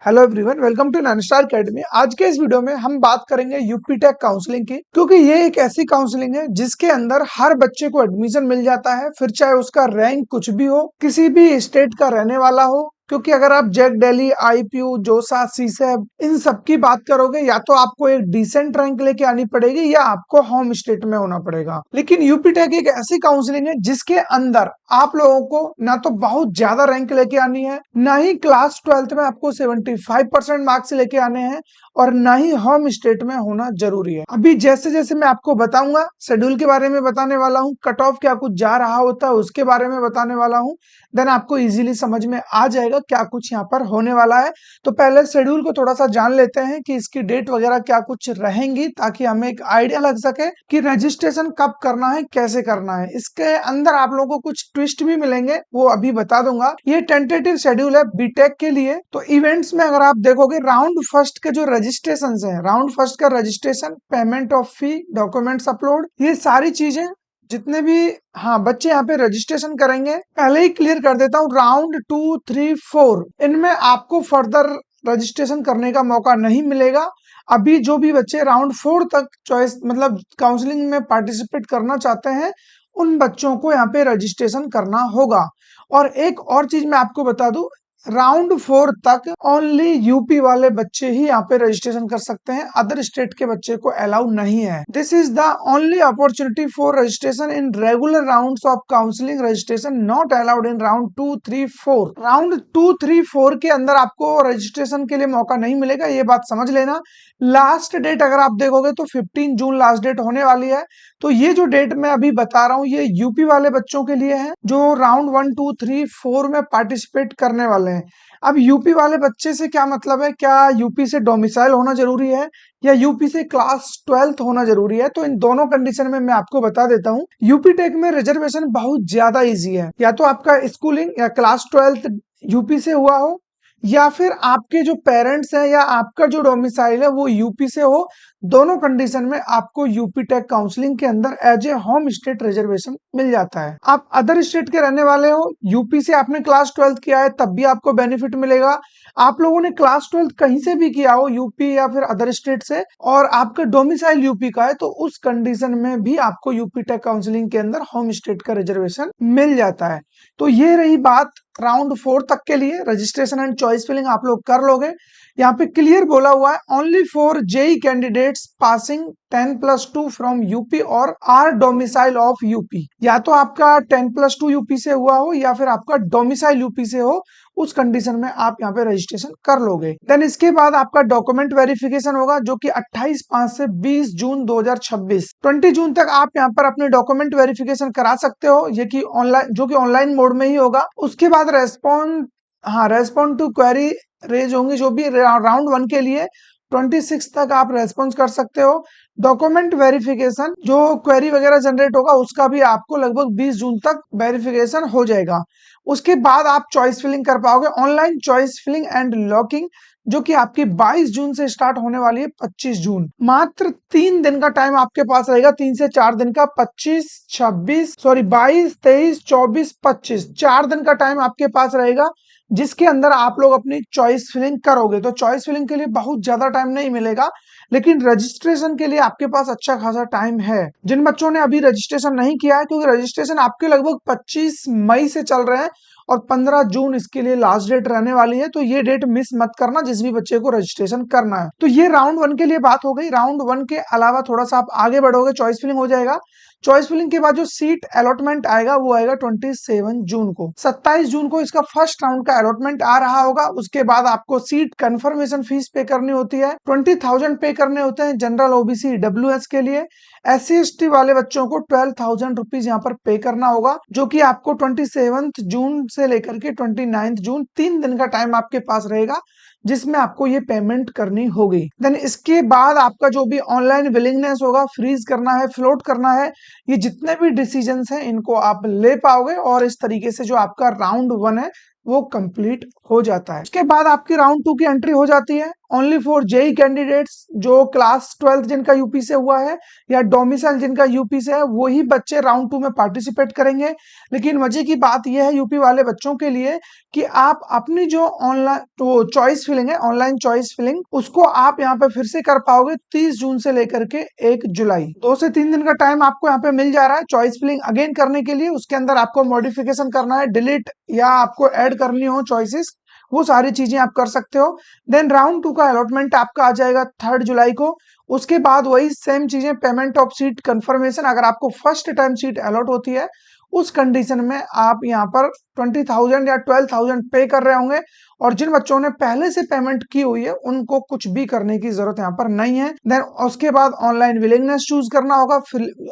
Hello everyone, welcome to नैनस्टार academy. आज के इस वीडियो में हम बात करेंगे यूपी टेक काउंसलिंग की, क्योंकि ये एक ऐसी काउंसलिंग है जिसके अंदर हर बच्चे को एडमिशन मिल जाता है, फिर चाहे उसका रैंक कुछ भी हो, किसी भी स्टेट का रहने वाला हो। क्योंकि अगर आप जैक दिल्ली, आईपीयू, जोसा, सीसैब इन सब की बात करोगे, या तो आपको एक डिसेंट रैंक लेके आनी पड़ेगी या आपको होम स्टेट में होना पड़ेगा। लेकिन यूपी टेक एक ऐसी काउंसलिंग है जिसके अंदर आप लोगों को ना तो बहुत ज्यादा रैंक लेके आनी है, ना ही क्लास 12th में आपको 75% मार्क्स लेके आने हैं, और ना ही होम स्टेट में होना जरूरी है। अभी जैसे जैसे मैं आपको बताऊंगा, शेड्यूल के बारे में बताने वाला हूँ, कट ऑफ क्या कुछ जा रहा होता है उसके बारे में बताने वाला हूँ, देन आपको इजीली समझ में आ जाएगा क्या कुछ यहाँ पर होने वाला है। तो पहले शेड्यूल को थोड़ा सा जान लेते हैं कि इसकी डेट वगैरह क्या कुछ रहेंगी, ताकि हमें एक आइडिया लग सके कि रजिस्ट्रेशन कब करना है, कैसे करना है। इसके अंदर आप लोगों को कुछ ट्विस्ट भी मिलेंगे, वो अभी बता दूंगा। ये टेंटेटिव शेड्यूल है बीटेक के लिए। तो इवेंट्स में अगर आप देखोगे, राउंड फर्स्ट के जो रजिस्ट्रेशन है, राउंड फर्स्ट का registration, payment of fee, documents upload, ये सारी चीजें जितने भी बच्चे यहाँ पे रजिस्ट्रेशन करेंगे, पहले ही क्लियर कर देता हूँ। राउंड 2, 3, 4 इनमें आपको फर्दर रजिस्ट्रेशन करने का मौका नहीं मिलेगा। अभी जो भी बच्चे राउंड 4 तक चॉइस मतलब काउंसलिंग में पार्टिसिपेट करना चाहते हैं, उन बच्चों को यहाँ पे रजिस्ट्रेशन करना होगा। और एक और चीज मैं आपको बता दूं, राउंड 4 तक ओनली यूपी वाले बच्चे ही यहाँ पे रजिस्ट्रेशन कर सकते हैं, अदर स्टेट के बच्चे को अलाउ नहीं है। This is the only opportunity for registration in regular rounds of counselling. Registration not allowed in round 2, 3, 4। Round 2, 3, 4 के अंदर आपको रजिस्ट्रेशन के लिए मौका नहीं मिलेगा, ये बात समझ लेना। लास्ट डेट अगर आप देखोगे तो 15 जून लास्ट डेट होने वाली है। तो ये जो डेट मैं अभी बता रहा हूँ, ये यूपी वाले बच्चों के लिए है जो राउंड 1, 2, 3, 4 में पार्टिसिपेट करने वाले हैं। अब यूपी वाले बच्चे से क्या मतलब है, क्या यूपी से डोमिसाइल होना जरूरी है या यूपी से क्लास 12th होना जरूरी है? तो इन दोनों कंडीशन में मैं आपको बता देता हूँ। यूपी टेक में रिजर्वेशन बहुत ज्यादा इजी है, या तो आपका स्कूलिंग या क्लास 12th यूपी से हुआ हो, या फिर आपके जो पेरेंट्स हैं या आपका जो डोमिसाइल है वो यूपी से हो। दोनों कंडीशन में आपको यूपी टेक काउंसलिंग के अंदर as a home state reservation मिल जाता है। आप अदर स्टेट के रहने वाले हो, यूपी से आपने क्लास 12th किया है, तब भी आपको बेनिफिट मिलेगा। आप लोगों ने क्लास 12th कहीं से भी किया हो, यूपी या फिर अदर स्टेट से, और आपका डोमिसाइल यूपी का है, तो उस कंडीशन में भी आपको यूपी टेक काउंसलिंग के अंदर होम स्टेट का रिजर्वेशन मिल जाता है। तो ये रही बात राउंड 4 तक के लिए। रजिस्ट्रेशन एंड चॉइस फिलिंग आप लोग कर लोगे। यहाँ पे क्लियर बोला हुआ है, only for JE candidates passing 10+2 from UP और आर डोमिसाइल ऑफ यूपी। या तो आपका 10+2 यूपी से हुआ हो या फिर आपका डोमिसाइल यूपी से हो, उस कंडीशन में आप यहाँ पे रजिस्ट्रेशन कर लोगे। देन इसके बाद आपका डॉक्यूमेंट वेरिफिकेशन होगा, जो कि 28/5 से 20 जून 2026, 20 जून तक आप यहाँ पर अपने डॉक्यूमेंट वेरिफिकेशन करा सकते हो, ये कि ऑनलाइन, जो कि ऑनलाइन मोड में ही होगा। उसके बाद रेस्पॉन्ड टू क्वेरी रेज होंगी, जो भी राउंड 1 के लिए 26 तक आप रेस्पॉन्स कर सकते हो। डॉक्यूमेंट वेरिफिकेशन जो क्वेरी वगैरह जनरेट होगा, उसका भी आपको लगभग 20 जून तक वेरिफिकेशन हो जाएगा। उसके बाद आप चॉइस फिलिंग कर पाओगे, online choice filling and locking, जो कि आपकी 22 जून से स्टार्ट होने वाली है 25 जून। मात्र 3 दिन का टाइम आपके पास रहेगा, 3 से 4 दिन का, 22, 23, 24, 25, 4 दिन का टाइम आपके पास रहेगा, जिसके अंदर आप लोग अपनी चॉइस फिलिंग करोगे। तो चॉइस फिलिंग के लिए बहुत ज्यादा टाइम नहीं मिलेगा, लेकिन रजिस्ट्रेशन के लिए आपके पास अच्छा खासा टाइम है। जिन बच्चों ने अभी रजिस्ट्रेशन नहीं किया है, क्योंकि रजिस्ट्रेशन आपके लगभग 25 मई से चल रहे हैं और 15 जून इसके लिए लास्ट डेट रहने वाली है, तो ये डेट मिस मत करना जिस भी बच्चे को रजिस्ट्रेशन करना है। तो ये राउंड 1 के लिए बात हो गई। राउंड 1 के अलावा थोड़ा सा आप आगे बढ़ोगे, चॉइस फिलिंग हो जाएगा। चॉइस फिलिंग के बाद जो सीट अलॉटमेंट आएगा वो आएगा 27 जून को। 27 जून को इसका फर्स्ट राउंड का अलॉटमेंट आ रहा होगा। उसके बाद आपको सीट कंफर्मेशन फीस पे करनी होती है, 20,000 पे करने होते हैं जनरल, ओबीसी, डब्ल्यूएस के लिए। SC ST वाले बच्चों को 12,000 रुपीज यहाँ पर पे करना होगा, जो कि आपको 27 जून से लेकर के 29 जून 3 दिन का टाइम आपके पास रहेगा, जिसमें आपको ये पेमेंट करनी होगी। देन इसके बाद आपका जो भी ऑनलाइन विलिंगनेस होगा, फ्रीज करना है, फ्लोट करना है, ये जितने भी डिसीजंस हैं इनको आप ले पाओगे, और इस तरीके से जो आपका राउंड 1 है वो कंप्लीट हो जाता है। उसके बाद आपकी राउंड 2 की एंट्री हो जाती है। ओनली फॉर जेई कैंडिडेट्स, जो क्लास 12 जिनका यूपी से हुआ है या डोमिसाइल जिनका यूपी से है, वही बच्चे राउंड 2 में पार्टिसिपेट करेंगे। लेकिन मजे की बात यह है यूपी वाले बच्चों के लिए कि आप अपनी जो ऑनलाइन तो चॉइस फिलिंग है, ऑनलाइन चॉइस फिलिंग, उसको आप यहाँ पे फिर से कर पाओगे 30 जून से लेकर के 1 जुलाई। 2 से 3 दिन का टाइम आपको यहाँ पे मिल जा रहा है चॉइस फिलिंग अगेन करने के लिए। उसके अंदर आपको मॉडिफिकेशन करना है, डिलीट या आपको ऐड करनी हो चॉइसेस, वो सारी चीजें आप कर सकते हो। देन राउंड 2 का अलॉटमेंट आपका आ जाएगा 3 जुलाई को। उसके बाद वही सेम चीजें, पेमेंट ऑफ सीट कंफर्मेशन, अगर आपको फर्स्ट टाइम सीट अलॉट होती है उस कंडीशन में आप यहाँ पर 20,000 या 12,000 पे कर रहे होंगे। और जिन बच्चों ने पहले से पेमेंट की हुई है उनको कुछ भी करने की जरूरत यहाँ पर नहीं है। देन उसके बाद ऑनलाइन विलिंगनेस चूज करना होगा,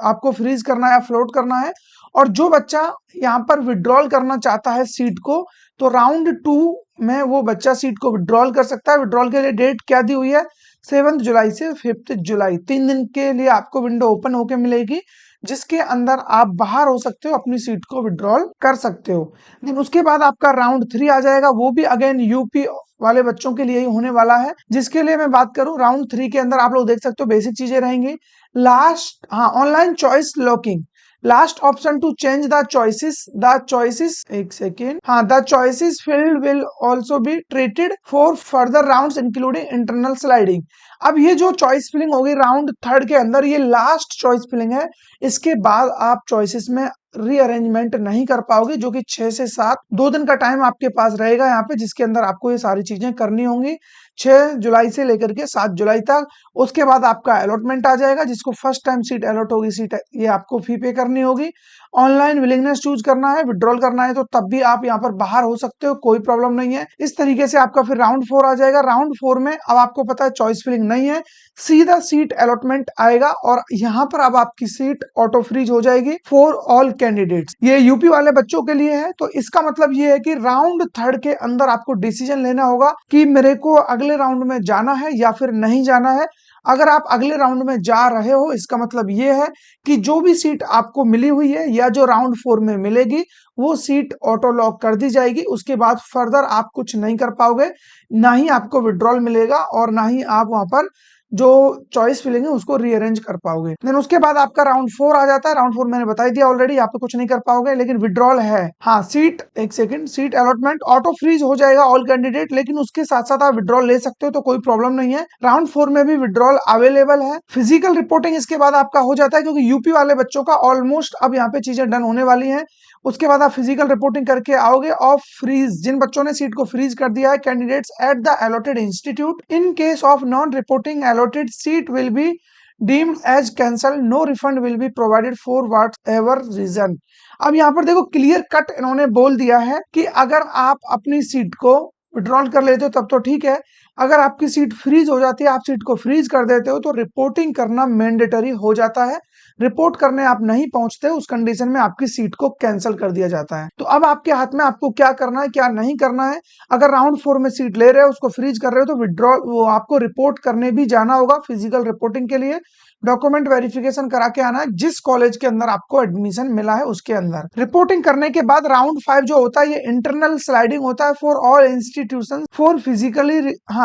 आपको फ्रीज करना है या फ्लोट करना है। और जो बच्चा यहाँ पर विड्रॉल करना चाहता है सीट को, तो राउंड 2 में वो बच्चा सीट को विड्रॉल कर सकता है। विड्रॉल के लिए डेट क्या दी हुई है, 7 जुलाई से 5 जुलाई, 3 दिन के लिए आपको विंडो ओपन होके मिलेगी, जिसके अंदर आप बाहर हो सकते हो, अपनी सीट को विड्रॉल कर सकते हो। देन उसके बाद आपका राउंड 3 आ जाएगा, वो भी अगेन यूपी वाले बच्चों के लिए ही होने वाला है। जिसके लिए मैं बात करूं, राउंड 3 के अंदर आप लोग देख सकते हो बेसिक चीजें रहेंगी। लास्ट, हाँ, online choice locking, last option to change the choices, एक सेकेंड, हाँ, the choices filled will also be treated for further rounds including internal sliding. अब ये जो चॉइस फिलिंग होगी राउंड 3 के अंदर, ये लास्ट चॉइस फिलिंग है। इसके बाद आप चॉइसेस में रीअरेंजमेंट नहीं कर पाओगे, जो कि 6 से 7 2 दिन का टाइम आपके पास रहेगा यहाँ पे, जिसके अंदर आपको ये सारी चीजें करनी होंगी 6 जुलाई से लेकर के 7 जुलाई तक। उसके बाद आपका अलॉटमेंट आ जाएगा, जिसको फर्स्ट टाइम सीट अलॉट होगी, सीट ये आपको फी पे करनी होगी। ऑनलाइन विलिंगनेस चूज करना है, विड्रॉल करना है तो तब भी आप यहाँ पर बाहर हो सकते हो, कोई प्रॉब्लम नहीं है। इस तरीके से आपका फिर राउंड 4 आ जाएगा। राउंड 4 में अब आपको पता है चॉइस फिलिंग नहीं है, सीधा सीट अलॉटमेंट आएगा और यहाँ पर अब आपकी सीट ऑटो फ्रीज हो जाएगी फॉर ऑल कैंडिडेट्स। ये यूपी वाले बच्चों के लिए है। तो इसका मतलब ये है कि राउंड 3 के अंदर आपको डिसीजन लेना होगा कि मेरे को अगले राउंड में जाना है या फिर नहीं जाना है। अगर आप अगले राउंड में जा रहे हो, इसका मतलब ये है कि जो भी सीट आपको मिली हुई है या जो राउंड 4 में मिलेगी, वो सीट ऑटो लॉक कर दी जाएगी। उसके बाद फर्दर आप कुछ नहीं कर पाओगे, ना ही आपको विड्रॉल मिलेगा और ना ही आप वहां पर जो चॉइस फिलिंग है उसको रीअरेंज कर पाओगे। देन उसके बाद आपका राउंड 4 आ जाता है। राउंड 4 मैंने बता दिया ऑलरेडी, यहाँ पे कुछ नहीं कर पाओगे, लेकिन विड्रॉल है। हाँ, सीट, एक second, seat allotment auto freeze हो जाएगा ऑल कैंडिडेट, लेकिन उसके साथ साथ आप विड्रॉल ले सकते हो, तो कोई प्रॉब्लम नहीं है। राउंड 4 में भी विड्रॉल अवेलेबल है। फिजिकल रिपोर्टिंग इसके बाद आपका हो जाता है, क्योंकि यूपी वाले बच्चों का ऑलमोस्ट अब यहाँ पे चीजें डन होने वाली हैं। उसके बाद आप फिजिकल रिपोर्टिंग करके आओगे ऑफ फ्रीज, जिन बच्चों ने सीट को फ्रीज कर दिया है, candidates at the allotted institute in case of non reporting allotted seat will be deemed as cancel, no refund will be provided for whatever reason. अब यहाँ पर देखो क्लियर कट इन्होंने बोल दिया है कि अगर आप अपनी सीट को विड्रॉल कर लेते हो तब तो ठीक है, अगर आपकी सीट फ्रीज हो जाती है, आप सीट को फ्रीज कर देते हो, तो रिपोर्टिंग करना मैंडेटरी हो जाता है। रिपोर्ट करने आप नहीं पहुंचते, उस कंडीशन में आपकी सीट को कैंसिल कर दिया जाता है। तो अब आपके हाथ में आपको क्या करना है, क्या नहीं करना है। अगर राउंड 4 में सीट ले रहे हो, उसको फ्रीज कर रहे हो, तो विड्रॉल, वो आपको रिपोर्ट करने भी जाना होगा फिजिकल रिपोर्टिंग के लिए। डॉक्यूमेंट वेरिफिकेशन करा के आना है, जिस कॉलेज के अंदर आपको एडमिशन मिला है उसके अंदर। रिपोर्टिंग करने के बाद राउंड 5 जो होता है, ये इंटरनल स्लाइडिंग होता है for all institution for physically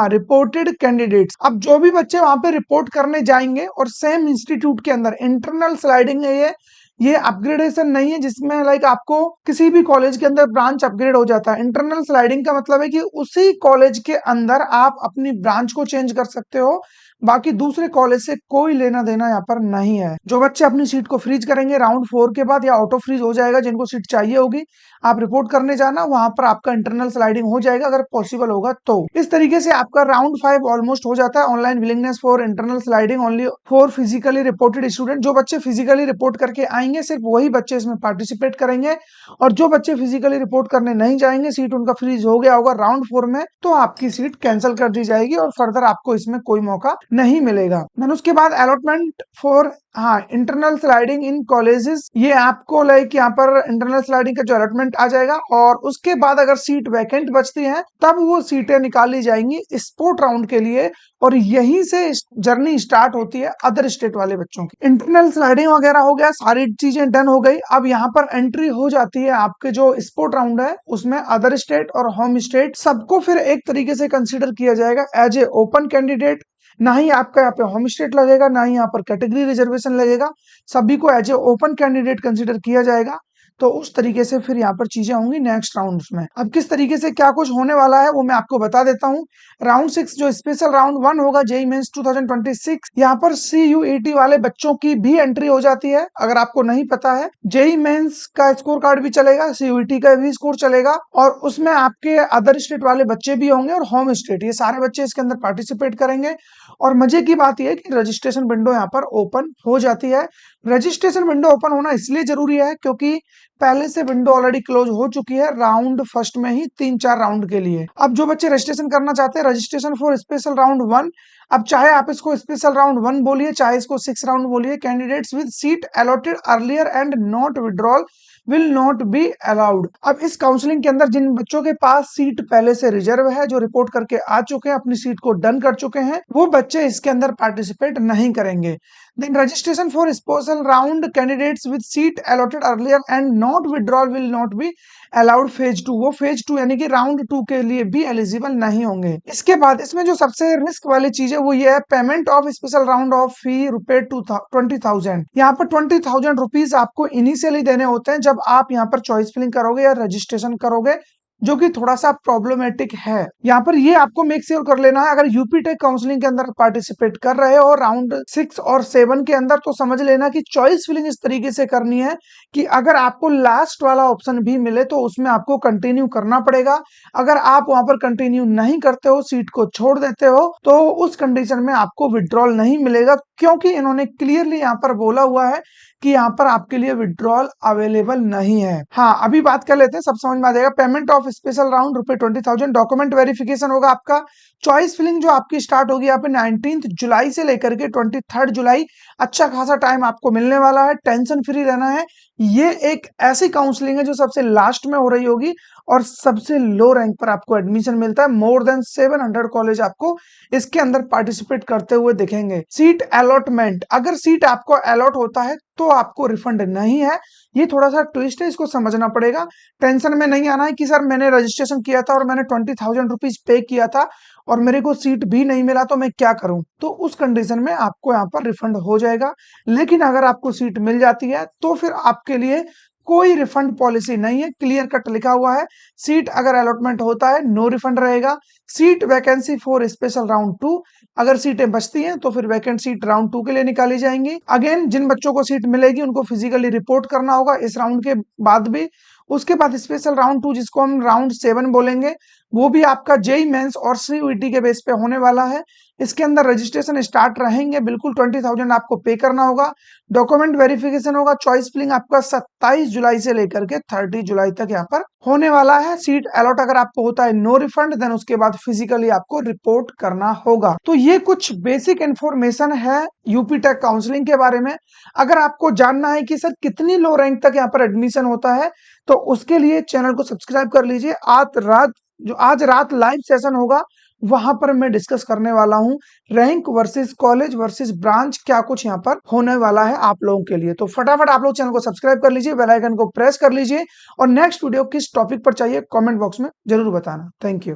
reported candidates. अब जो भी बच्चे वहां पे रिपोर्ट करने जाएंगे और सेम इंस्टीट्यूट के अंदर, इंटरनल स्लाइडिंग है ये अपग्रेडेशन नहीं है जिसमें लाइक आपको किसी भी कॉलेज के अंदर ब्रांच अपग्रेड हो जाता है। इंटरनल स्लाइडिंग का मतलब है कि उसी कॉलेज के अंदर आप अपनी ब्रांच को चेंज कर सकते हो, बाकी दूसरे कॉलेज से कोई लेना देना यहाँ पर नहीं है। जो बच्चे अपनी सीट को फ्रीज करेंगे राउंड 4 के बाद, या ऑटो फ्रीज हो जाएगा, जिनको सीट चाहिए होगी, आप रिपोर्ट करने जाना, वहां पर आपका इंटरनल स्लाइडिंग हो जाएगा अगर पॉसिबल होगा तो। इस तरीके से आपका राउंड 5 ऑलमोस्ट हो जाता है। Online willingness for internal sliding only for physically reported student. जो बच्चे फिजिकली रिपोर्ट करके आएंगे सिर्फ वही बच्चे इसमें पार्टिसिपेट करेंगे, और जो बच्चे फिजिकली रिपोर्ट करने नहीं जाएंगे, सीट उनका फ्रीज हो गया होगा राउंड 4 में, तो आपकी सीट कैंसिल कर दी जाएगी और फर्दर आपको इसमें कोई मौका नहीं मिलेगा। देन उसके बाद अलॉटमेंट फॉर हाँ, इंटरनल स्लाइडिंग इन कॉलेजेस, ये आपको लाइक यहाँ पर इंटरनल स्लाइडिंग का जो अलॉटमेंट आ जाएगा और उसके बाद अगर सीट वैकेंट बचती हैं तब वो सीटें निकाली जाएंगी स्पोर्ट राउंड के लिए और यहीं से जर्नी स्टार्ट होती है अदर स्टेट वाले बच्चों की। इंटरनल स्लाइडिंग वगैरह हो गया, सारी चीजें डन हो गई। अब यहाँ पर एंट्री हो जाती है आपके जो स्पोर्ट राउंड है उसमें अदर स्टेट और होम स्टेट सबको फिर एक तरीके से कंसिडर किया जाएगा एज ए ओपन कैंडिडेट। ना ही आपका यहाँ पे होम स्टेट लगेगा, ना ही यहाँ पर कैटेगरी रिजर्वेशन लगेगा, सभी को as a open candidate consider किया जाएगा। तो उस तरीके से फिर यहाँ पर चीजें होंगी नेक्स्ट राउंड में। अब किस तरीके से क्या कुछ होने वाला है वो मैं आपको बता देता हूँ। राउंड 6 जो स्पेशल राउंड 1 होगा जेईई मेंस 2026, यहाँ पर CUET वाले बच्चों की भी एंट्री हो जाती है। अगर आपको नहीं पता है, जेईई मेंस का स्कोर कार्ड भी चलेगा, CUET का भी स्कोर चलेगा और उसमें आपके अदर स्टेट वाले बच्चे भी होंगे और होम स्टेट, ये सारे बच्चे इसके अंदर पार्टिसिपेट करेंगे। और मजे की बात यह है कि रजिस्ट्रेशन विंडो यहाँ पर ओपन हो जाती है। रजिस्ट्रेशन विंडो ओपन होना इसलिए जरूरी है क्योंकि पहले से विंडो ऑलरेडी क्लोज हो चुकी है राउंड फर्स्ट में ही 3-4 राउंड के लिए। अब जो बच्चे रजिस्ट्रेशन करना चाहते हैं, रजिस्ट्रेशन फॉर स्पेशल राउंड 1, अब चाहे आप इसको स्पेशल राउंड 1 बोलिए, चाहे इसको 6 राउंड बोलिए, candidates with seat allotted earlier and not withdrawal will not be allowed. अब इस काउंसलिंग के अंदर जिन बच्चों के पास सीट पहले से रिजर्व है, जो रिपोर्ट करके आ चुके हैं, अपनी सीट को डन कर चुके हैं, वो बच्चे इसके अंदर पार्टिसिपेट नहीं करेंगे। Then registration for special round candidates with seat allotted earlier and not withdrawal will not be allowed phase 2, वो फेज 2 यानी कि राउंड 2 के लिए भी एलिजिबल नहीं होंगे। इसके बाद इसमें जो सबसे रिस्क वाली चीज है वो ये है payment of special round of fee रुपए 20,000। यहाँ पर 20,000 रुपीज आपको इनिशियली देने होते हैं जब आप यहाँ पर चॉइस फिलिंग करोगे या रजिस्ट्रेशन करोगे, जो कि थोड़ा सा प्रॉब्लमेटिक है। यहाँ पर ये आपको मेक श्योर कर लेना है, अगर यूपी टेक काउंसलिंग के अंदर पार्टिसिपेट कर रहे हो राउंड 6 और 7 के अंदर, तो समझ लेना कि चॉइस फिलिंग इस तरीके से करनी है कि अगर आपको लास्ट वाला ऑप्शन भी मिले तो उसमें आपको कंटिन्यू करना पड़ेगा। अगर आप वहां पर कंटिन्यू नहीं करते हो, सीट को छोड़ देते हो, तो उस कंडीशन में आपको विड्रॉल नहीं मिलेगा, क्योंकि इन्होंने क्लियरली यहाँ पर बोला हुआ है कि यहाँ पर आपके लिए विड्रॉल अवेलेबल नहीं है। हाँ, अभी बात कर लेते हैं, सब समझ में आ जाएगा। पेमेंट ऑफ स्पेशल राउंड रुपए 20,000, डॉक्यूमेंट वेरिफिकेशन होगा आपका। चॉइस फिलिंग जो आपकी स्टार्ट होगी यहाँ पे 19 जुलाई से लेकर के 23 जुलाई, अच्छा खासा टाइम आपको मिलने वाला है, टेंशन फ्री रहना है। ये एक ऐसी काउंसलिंग है जो सबसे लास्ट में हो रही होगी और सबसे लो रैंक पर आपको एडमिशन मिलता है। मोर देन 700 कॉलेज आपको इसके अंदर पार्टिसिपेट करते हुए दिखेंगे। सीट अलॉटमेंट, अगर सीट आपको अलॉट होता है तो आपको रिफंड नहीं है, ये थोड़ा सा ट्विस्ट है, इसको समझना पड़ेगा। टेंशन में नहीं आना है कि सर मैंने रजिस्ट्रेशन किया था और मैंने 20,000 रुपीज पे किया था और मेरे को सीट भी नहीं मिला तो मैं क्या करूं, तो उस कंडीशन में आपको यहाँ पर रिफंड हो जाएगा। लेकिन अगर आपको सीट मिल जाती है तो फिर आपके लिए कोई रिफंड पॉलिसी नहीं है, क्लियर कट लिखा हुआ है। सीट अगर अलॉटमेंट होता है नो रिफंड रहेगा। Seat vacancy for special round 2, अगर सीटें बचती हैं तो फिर वैकेंट सीट राउंड 2 के लिए निकाली जाएंगी। अगेन जिन बच्चों को सीट मिलेगी उनको फिजिकली रिपोर्ट करना होगा इस राउंड के बाद भी। उसके बाद स्पेशल राउंड 2 जिसको हम राउंड 7 बोलेंगे, वो भी आपका जेईई मेंस और CUET के बेस पे होने वाला है। इसके अंदर रजिस्ट्रेशन स्टार्ट रहेंगे, बिल्कुल 20,000 आपको पे करना होगा। डॉक्यूमेंट वेरिफिकेशन होगा। चॉइस फिलिंग आपका 27 जुलाई से लेकर के 30 जुलाई तक यहाँ पर होने वाला है। सीट अलॉट अगर आपको होता है नो रिफंड, देन उसके बाद फिजिकली आपको रिपोर्ट करना होगा। तो ये कुछ बेसिक इंफॉर्मेशन है यूपी टेक काउंसलिंग के बारे में। अगर आपको जानना है कि सर कितनी लो रैंक तक यहाँ पर एडमिशन होता है, तो उसके लिए चैनल को सब्सक्राइब कर लीजिए। आज रात लाइव सेशन होगा, वहां पर मैं डिस्कस करने वाला हूं rank versus college versus branch, क्या कुछ यहाँ पर होने वाला है आप लोगों के लिए। तो फटाफट आप लोग चैनल को सब्सक्राइब कर लीजिए, बेल आइकन को प्रेस कर लीजिए और नेक्स्ट वीडियो किस टॉपिक पर चाहिए कमेंट बॉक्स में जरूर बताना। Thank you.